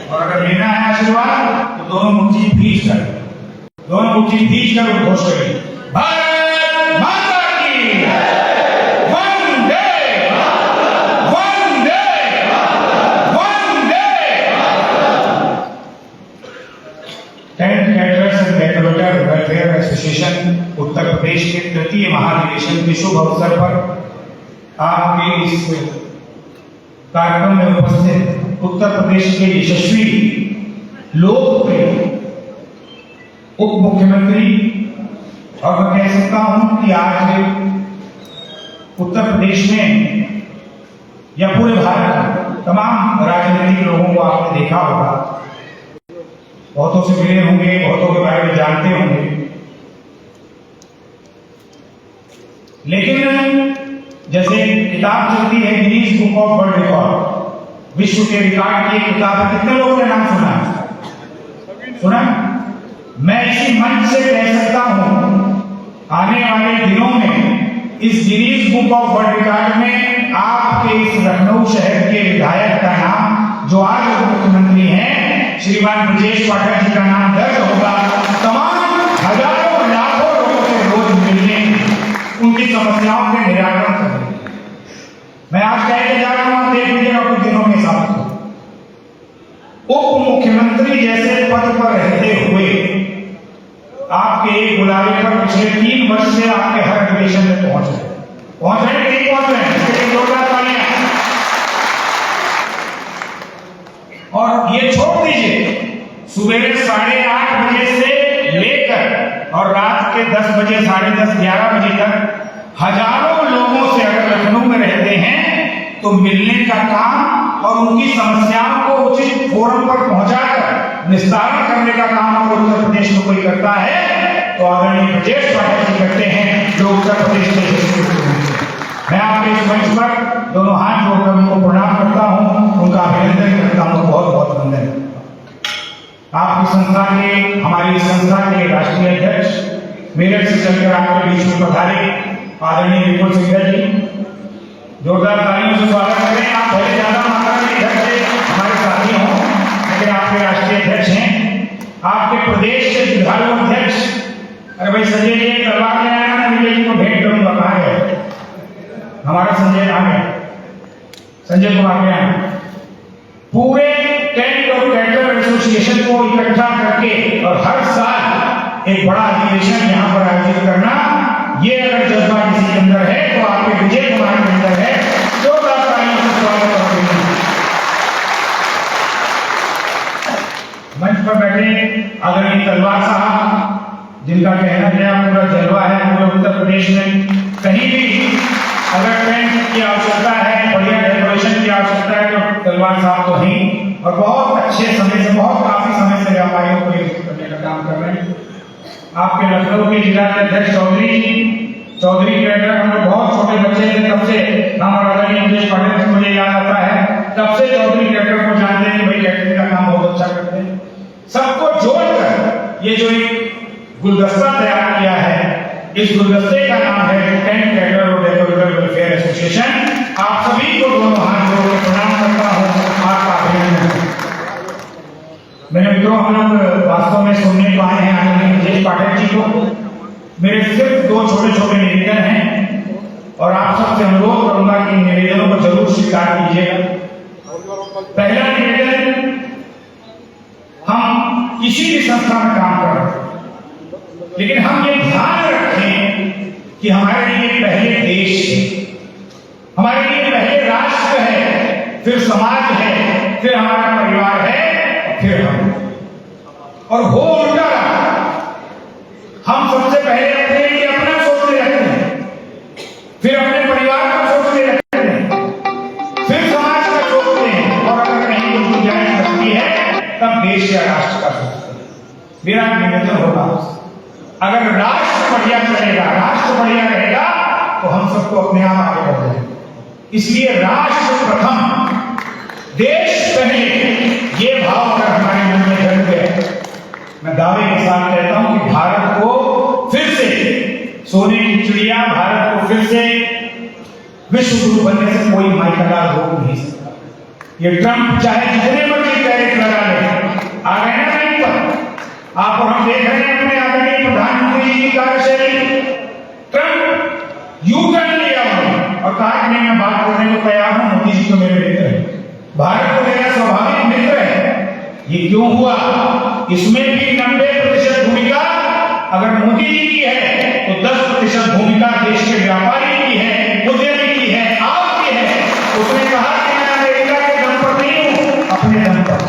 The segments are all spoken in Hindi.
और अगर लेना है आशीर्वाद तो दोनों मुट्ठी भींच कर, दोनों मुट्ठी भींच कर उद्घोष करें, भारत माता की वंदे वंदे वंदे। Tent caterers and decorator welfare association Uttar Pradesh के तृतीय महाधिवेशन के शुभ अवसर पर आपके इस कार्यक्रम में उपस्थित उत्तर प्रदेश के यशस्वी लोकप्रिय उप मुख्यमंत्री, और मैं कह सकता हूं कि आज उत्तर प्रदेश में या पूरे भारत में तमाम राजनीतिक लोगों को आपने देखा होगा, बहुतों से मिले होंगे, बहुतों के बारे में जानते होंगे, लेकिन जैसे किताब चलती है Guinness book of world record, विश्व के रिकॉर्ड की किताब है, कितने लोगों ने नाम सुना है? सुना? मैं इसी मंच से कह सकता हूं आने वाले दिनों में इस Guinness book of world record में आपके इस लखनऊ शहर के विधायक का नाम, जो आज मुख्यमंत्री हैं श्रीमान ब्रजेश पाठक जी का नाम दर्ज होगा। तमाम हजारों लाखों लोगों से रोज मिलने, उनकी समस्याओं के निराकरण करने। मैं आज कह के जा रहा हूं, देख लीजिएगा कुछ दिनों में साथ उप मुख्यमंत्री जैसे पद पर रहते हुए आपके एक बुलावे पर पिछले 3 वर्ष से आपके हर अधिवेशन में पहुंच रहे कि नहीं पहुंच रहे हैं? इसके लिए जोरदार तालियां। और ये छोड़ दीजिए, सुबह 8:30 बजे से लेकर और रात के 10 बजे, 10:30, 11 बजे तक हजारों लोगों से अगर लखनऊ में रहते हैं तो मिलने का काम और उनकी समस्याओं को उचित फोरम पर पहुंचाकर निस्तारण करने का काम अगर उत्तर प्रदेश में कोई करता है तो आदरणीय ब्रजेश पाठक जी करते हैं, जो उत्तर प्रदेश के मैं आपके इस मंच पर दोनों हाथ जोड़कर उनको प्रणाम करता हूं, उनका अभिनंदन करता हूं, बहुत बहुत वंदन। आपकी संस्था के, हमारी संस्था के राष्ट्रीय अध्यक्ष मेरठ से चलकर आपके बीच में पधारे आदरणीय विपुल सिंह जी, जोरदार तालियों से स्वागत करें। आप भले ज्यादा मात्रा में इधर से हमारे साथी हों, लेकिन आपके राष्ट्रीय अध्यक्ष हैं, आपके प्रदेश के विधायक अध्यक्ष। अरे भाई संजय जी तलवार ले आया ना, विजय जी को भेंट करूंगा, कहाँ गए हमारा संजय? कहाँ गए? संजय कुमार के यहाँ पूरे टेंट और कैटर एसोसिएशन को इकट्ठा करके और हर साल एक बड़ा अधिवेशन यहाँ पर आयोजित करना, ये अगर जज्बा किसी के अंदर है तो आपके विजय कुमार के अंदर है। तो स्वागत करेंगे। मंच पर बैठे आदरणीय तलवार साहब, जिनका कहना गया पूरा जलवा है पूरे उत्तर प्रदेश में, कहीं भी अगर टेंट की आवश्यकता है, बढ़िया डेकोरेशन की आवश्यकता है तो तलवार साहब तो ही, और बहुत अच्छे समय से, बहुत काफी समय से व्यापारियों को एकजुट करने का काम कर रहे हैं। आपके लखनऊ के जिला के अध्यक्ष चौधरी कैटर, हम लोग बहुत छोटे बच्चे थे तब से, हमारा आदरणीय ब्रजेश पाठक जी मुझे याद आता है, तब से चौधरी कैटर को जानते हैं कि भाई कैटरिंग का काम बहुत अच्छा करते हैं। सबको जोड़कर ये जो एक गुलदस्ता तैयार किया है, इस गुलदस्ते का नाम है टेंट कैटर और डेकोरेटर वेलफेयर एसोसिएशन। आप सभी को दोनों हाथ जोड़कर प्रणाम करता हूँ, आपका अभिनंदन। मेरे मित्रों, हम लोग वास्तव में सुनने को आए हैं आदरणीय ब्रजेश पाठक जी को। मेरे सिर्फ 2 छोटे निवेदन हैं और आप सबसे अनुरोध करूंगा कि निवेदनों को जरूर स्वीकार कीजिएगा। पहला निवेदन, हम किसी भी संस्था में काम कर रहे हैं, लेकिन हम ये ध्यान रखें कि हमारे लिए पहले देश है, हमारे लिए पहले राष्ट्र है, फिर समाज है, फिर हमारा परिवार है, फिर हम। और हो उल्टा, हम सबसे पहले अपने लिए अपना सोचने लगते हैं, फिर अपने परिवार का सोचने लगते हैं, फिर समाज का सोचते हैं, और अगर कहीं कोई गुंजाइश लगती है तब देश या राष्ट्र का सोचते हैं। मेरा निवेदन होगा, अगर राष्ट्र बढ़िया चलेगा, राष्ट्र बढ़िया रहेगा तो हम सबको अपने आप आगे बढ़ जाएंगे। इसलिए राष्ट्र प्रथम, देश पहले, ये भाव अगर हमारे मन में जग गए, मैं दावे के साथ कहता हूं कि भारत को फिर से सोने की चिड़िया, भारत को फिर से विश्व गुरु बनने से कोई माइकला रोक नहीं सकता। ये ट्रंप चाहे जितने मर्जी टैरिफ लगा ले, भारत तो मेरा स्वाभाविक मित्र है। ये क्यों हुआ? इसमें भी 90% भूमिका अगर मोदी जी की है तो 10% भूमिका देश के व्यापारी की है, उद्यमी की है, आपकी है। उसने कहा कि मैं अमेरिका के दम पर नहीं हूं, अपने दम पर,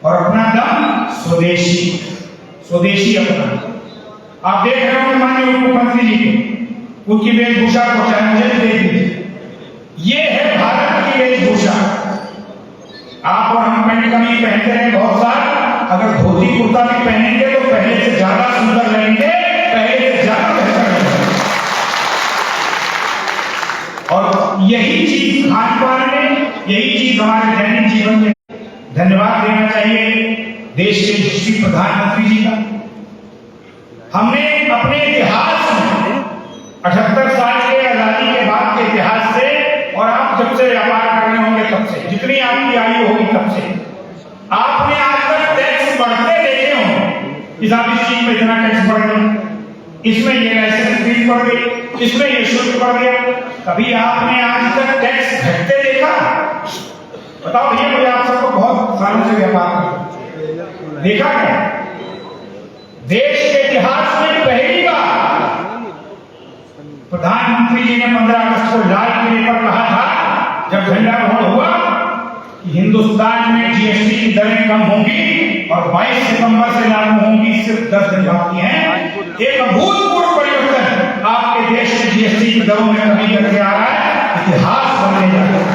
और अपना दम स्वदेशी, स्वदेशी अपना। आप देख रहे हो माननीय उप मुख्यमंत्री जी को, उनकी वेशभूषा को चाहे मुझे भी देख लीजिए, ये है भारत की वेशभूषा। आप और हम पैंट कमीज पहनते रहे बहुत साल, अगर धोती कुर्ता भी पहनेंगे तो पहले से ज्यादा सुंदर लगेंगे, पहले से ज्यादा बेहतर लगेंगे। और यही चीज खान पान में, यही चीज हमारे दैनिक जीवन में धन्यवाद देना चाहिए देश के यशस्वी प्रधानमंत्री जी का। हमने अपने इतिहास में 78 साल के आजादी के बाद के इतिहास से, और आप जब से व्यापार कर रहे होंगे तब से, जितनी आपकी आयु होगी तब से, आपने आज तक टैक्स बढ़ते देखे होंगे। इस चीज में इतना टैक्स बढ़ गया, इसमें ये लाइसेंस फीस बढ़ गई, इसमें ये शुल्क बढ़ गया। कभी आपने आज तक टैक्स घटते देखा? बताओ भैया, मुझे आप सबको बहुत सालों से व्यापार देखा क्या? देश के इतिहास में पहली बार प्रधानमंत्री जी ने 15 अगस्त को लाल किले पर कहा था, जब झंडारोहण हुआ, कि हिंदुस्तान में जीएसटी की दरें कम होंगी और 22 सितंबर से लागू होंगी, सिर्फ 10 दिन बाकी हैं। एक अभूतपूर्व परिवर्तन आपके देश में जीएसटी की दरों में कमी करके आ रहा है, इतिहास बनने जा रहा है।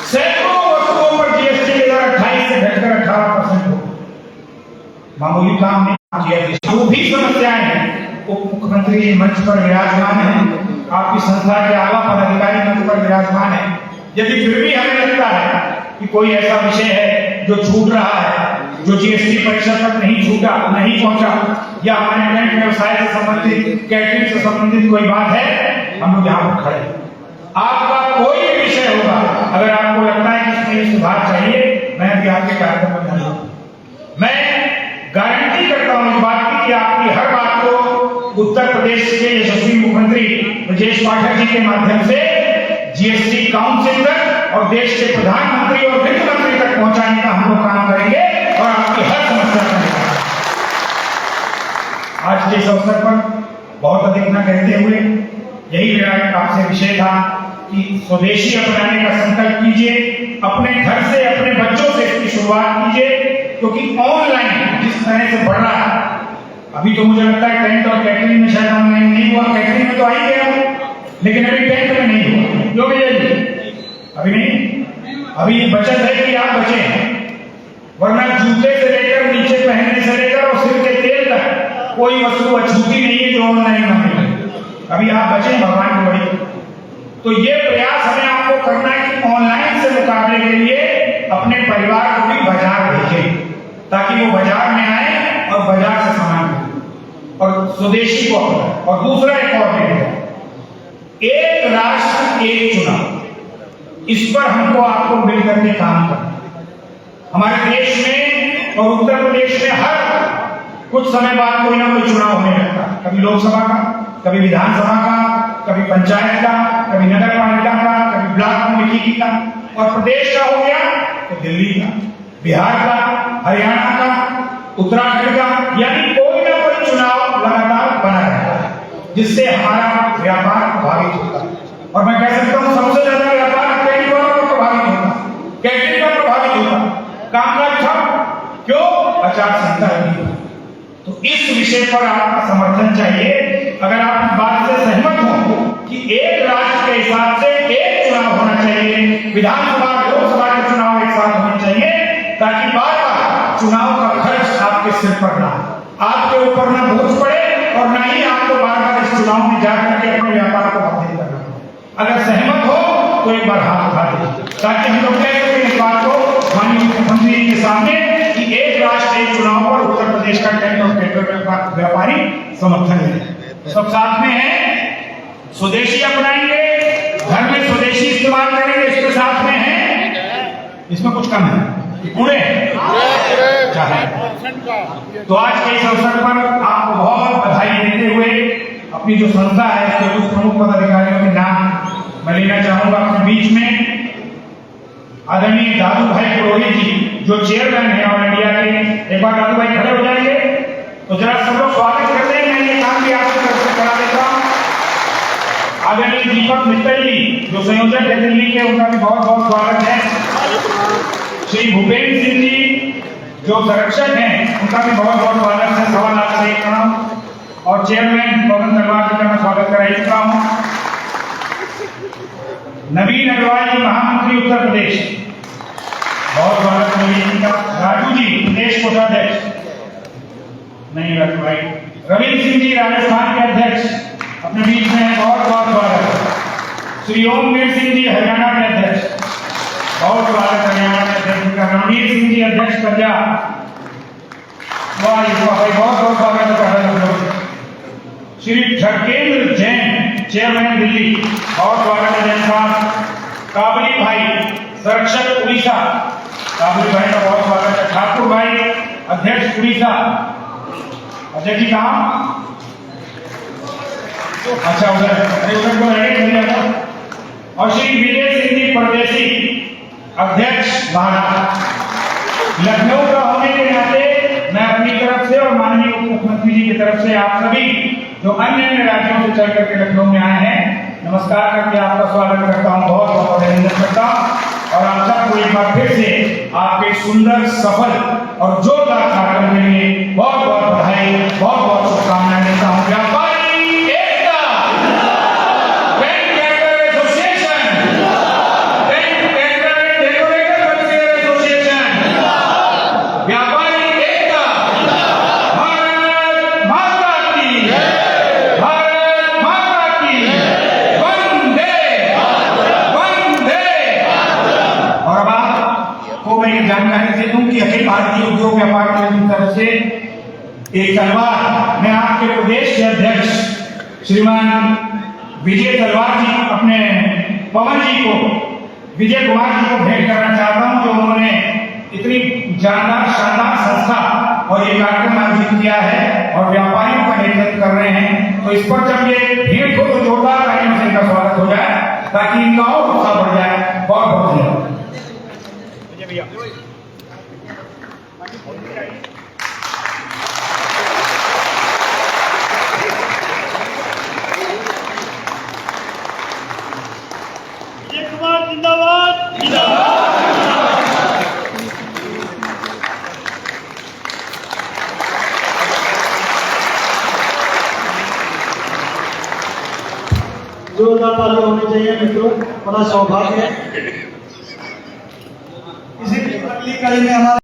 सैकड़ों वस्तुओं पर जीएसटी की दर 28 से घटकर 18% हो, मामूली काम नहीं किया। जो भी समस्याएं हैं, उप मुख्यमंत्री जी मंच पर विराजमान है, आपकी संस्था के आला पदाधिकारी मंच पर विराजमान है। यदि फिर भी हमें लगता है कि कोई ऐसा विषय है जो छूट रहा है, जो जीएसटी परिषद तक नहीं छूटा, नहीं पहुंचा, या हमारे टेंट व्यवसाय से संबंधित, कैटरिंग से संबंधित कोई बात है, हम लोग यहाँ पर खड़े हैं। आपका कोई भी विषय होगा, अगर आपको लगता है कि इसमें सुधार चाहिए, मैं भी आपके कार्यक्रम में डालूंगा। मैं गारंटी करता हूं इस बात की कि आपकी हर बात को उत्तर प्रदेश के यशस्वी मुख्यमंत्री ब्रजेश पाठक जी के माध्यम से जीएसटी काउंसिल तक और देश के प्रधानमंत्री और वित्त मंत्री तक पहुंचाने का हम लोग काम करेंगे और आपकी हर समस्या का निदान। आज के इस अवसर पर बहुत अधिक न कहते हुए यही मेरा आपसे विषय था कि स्वदेशी अपनाने का संकल्प कीजिए, अपने घर से, अपने बच्चों से इसकी शुरुआत कीजिए, क्योंकि ऑनलाइन जिस तरह से बढ़ रहा है, अभी तो मुझे लगता है टेंट और कैटरिंग में शायद ऑनलाइन नहीं हुआ, कैटरिंग में तो आ ही गया, लेकिन अभी टेंट में नहीं हुआ। क्यों भैया जी? अभी नहीं, अभी बचत है कि आप बचे हैं, वरना जूते से लेकर नीचे पहनने से लेकर और सिर के तेल तक कोई वस्तु अछूती नहीं है जो ऑनलाइन ना मिले। अभी आप बचे, भगवान की बड़ी। तो ये प्रयास हमें आपको करना है कि ऑनलाइन से मुकाबले के लिए अपने परिवार को भी बाजार भेजें, ताकि वो बाजार में आए और बाजार से सामान खरीदें और स्वदेशी को अपनाएं। और दूसरा एक और है, एक राष्ट्र एक चुनाव, इस पर हमको आपको मिलकर के काम करना। हमारे देश में और उत्तर प्रदेश में हर कुछ समय बाद कोई ना कोई चुनाव होने लगता है, कभी लोकसभा का, कभी विधानसभा का, कभी पंचायत का, कभी नगर पालिका का, कभी ब्लॉक कमेटी का, और प्रदेश का हो गया तो दिल्ली का, बिहार का, हरियाणा का, उत्तराखंड का, यानी कोई ना कोई चुनाव लगातार बना रहता है, जिससे हमारा व्यापार प्रभावित होता है। और मैं कह सकता हूं सबसे ज्यादा व्यापार कैटरिंग पर प्रभावित होता है, कैटरिंग पर प्रभावित होता है, कामकाज ठप। क्यों? आचार संहिता लगी। तो इस विषय पर आपका समर्थन चाहिए। अगर आप इस बात से सहमत हो कि एक राज्य के हिसाब से एक चुनाव होना चाहिए, विधानसभा लोकसभा के चुनाव एक साथ होने चाहिए, ताकि बार बार चुनाव का खर्च आपके सिर पर ना, आपके ऊपर ना बोझ पड़े और ना ही आपको बार बार इस चुनाव में जाकर के अपने व्यापार को बाधित करना हो। अगर सहमत हो तो एक बार हाथ उठा दीजिए, ताकि हम लोग कह सकें इस बात को माननीय मुख्यमंत्री जी के सामने कि एक राष्ट्र एक चुनाव पर उत्तर प्रदेश का टेंट और कैटरिंग व्यापारी समर्थन है। सब साथ में है, स्वदेशी अपनाएंगे, घर में स्वदेशी इस्तेमाल करेंगे, इसके साथ में है। इसमें कुछ कम है, पूरे तो आज के इस अवसर पर आपको बहुत बधाई देते हुए अपनी जो संस्था है इसके कुछ प्रमुख पदाधिकारियों के नाम मैं लेना चाहूंगा अपने बीच में। आदरणीय दादू भाई पुरोहित जी जो चेयरमैन है ऑल इंडिया के। एक बार दादू भाई खड़े हो जाएंगे तो जरा सब लोग स्वागत करते हैं। मैं ये काम भी आपको करा देता हूँ। आदरणीय दीपक मित्तल जी जो संयोजक है दिल्ली के, उनका भी बहुत बहुत स्वागत है। श्री भूपेंद्र सिंह जी जो संरक्षक हैं, उनका भी बहुत बहुत स्वागत है। 1.25 लाख से एक प्रणाम। और चेयरमैन पवन तलवार जी का मैं स्वागत करा चुका हूँ। नवीन अग्रवाल जी महामंत्री उत्तर प्रदेश, बहुत स्वागत नवीन जी का। राजू जी प्रदेश कोषाध्यक्ष, नहीं रखो भाई। रविंद्र सिंह जी राजस्थान के अध्यक्ष अपने बीच में, बहुत बहुत स्वागत। श्री ओमवीर सिंह जी हरियाणा के अध्यक्ष, बहुत स्वागत हरियाणा के अध्यक्ष का। रणवीर सिंह जी अध्यक्ष पंजाब, बहुत बहुत स्वागत कर रहे हैं। श्री झटकेंद्र जैन चेयरमैन दिल्ली, बहुत स्वागत है जैन साहब। काबली भाई संरक्षक उड़ीसा, काबली भाई का बहुत स्वागत है। ठाकुर भाई अध्यक्ष उड़ीसा, अध्यक्ष जी कहाँ? अच्छा उधर, अरे उधर को रहेगा। और श्री विजय सिंह जी परदेसी अध्यक्ष भारत। लखनऊ का होने के नाते मैं अपनी तरफ से और माननीय उप मुख्यमंत्री जी की तरफ से आप सभी जो अन्य अन्य राज्यों से चल करके लखनऊ में आए हैं, नमस्कार करके आपका स्वागत करता हूँ, बहुत बहुत अभिनंदन करता हूँ। और आप सबको एक बार फिर से आपके सुंदर, सफल और जोरदार कार्यक्रम के लिए बहुत बहुत बधाई, बहुत बहुत शुभकामनाएं देता हूँ। व्यापारी एकता, bank cadre association, bank cadre and decorator welfare association, व्यापारी एकता, भारत माता की, भारत माता की, वंदे वंदे। और अब आपको मैं ये जानकारी दे दूं कि अखिल भारतीय उद्योग व्यापार मंच की तरफ से एक तलवार मैं आपके प्रदेश के अध्यक्ष श्रीमान विजय तलवार जी, अपने पवन जी को, विजय कुमार जी को भेंट करना चाहता हूं, जो उन्होंने इतनी जानदार शानदार संस्था और ये कार्यक्रम आयोजित किया है और व्यापारियों का नेतृत्व कर रहे हैं। तो इस पर जब ये भेंट हो तो जोरदार तालियों से इनका स्वागत हो जाए ताकि इनका और उत्साह बढ़ जाए। बहुत बहुत धन्यवाद। विजय कुमार जिंदाबाद, जिंदाबाद। जोरदार ताली होनी चाहिए मित्रों, बड़ा सौभाग्य है। इसी अगली कड़ी में हमारा